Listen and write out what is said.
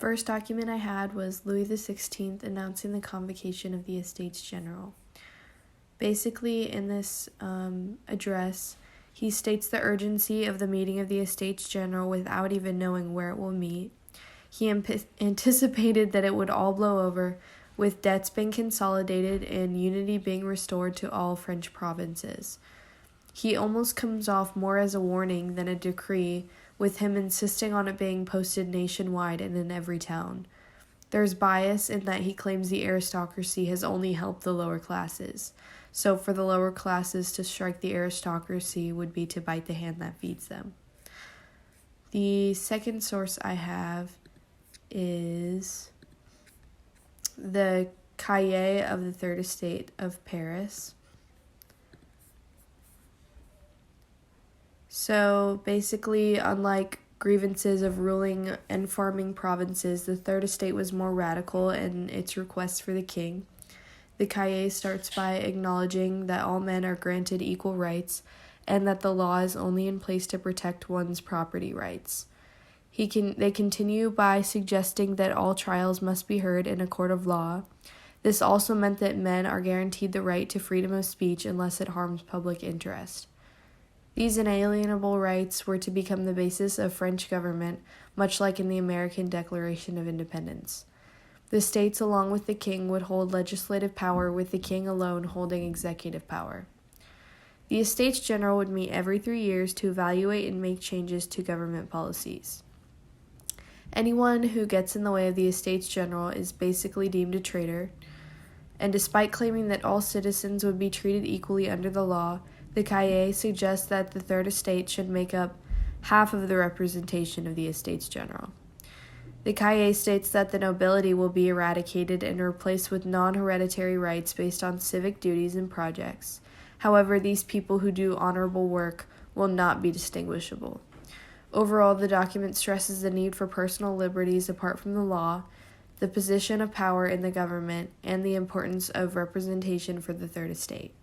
first document I had was Louis XVI announcing the convocation of the Estates General. Basically, in this address, he states the urgency of the meeting of the Estates General without even knowing where it will meet. He anticipated that it would all blow over, with debts being consolidated and unity being restored to all French provinces. He almost comes off more as a warning than a decree, with him insisting on it being posted nationwide and in every town. There's bias in that he claims the aristocracy has only helped the lower classes. So for the lower classes to strike the aristocracy would be to bite the hand that feeds them. The second source I have is the Cahiers of the Third Estate of Paris. So basically, unlike grievances of ruling and farming provinces, the Third Estate was more radical in its requests for the king. The Cahiers starts by acknowledging that all men are granted equal rights and that the law is only in place to protect one's property rights. They continue by suggesting that all trials must be heard in a court of law. This also meant that men are guaranteed the right to freedom of speech unless it harms public interest. These inalienable rights were to become the basis of French government, much like in the American Declaration of Independence. The states, along with the king, would hold legislative power, with the king alone holding executive power. The Estates General would meet every 3 years to evaluate and make changes to government policies. Anyone who gets in the way of the Estates General is basically deemed a traitor, and despite claiming that all citizens would be treated equally under the law, the Cahiers suggests that the Third Estate should make up half of the representation of the Estates General. The Cahiers states that the nobility will be eradicated and replaced with non-hereditary rights based on civic duties and projects. However, these people who do honorable work will not be distinguishable. Overall, the document stresses the need for personal liberties apart from the law, the position of power in the government, and the importance of representation for the Third Estate.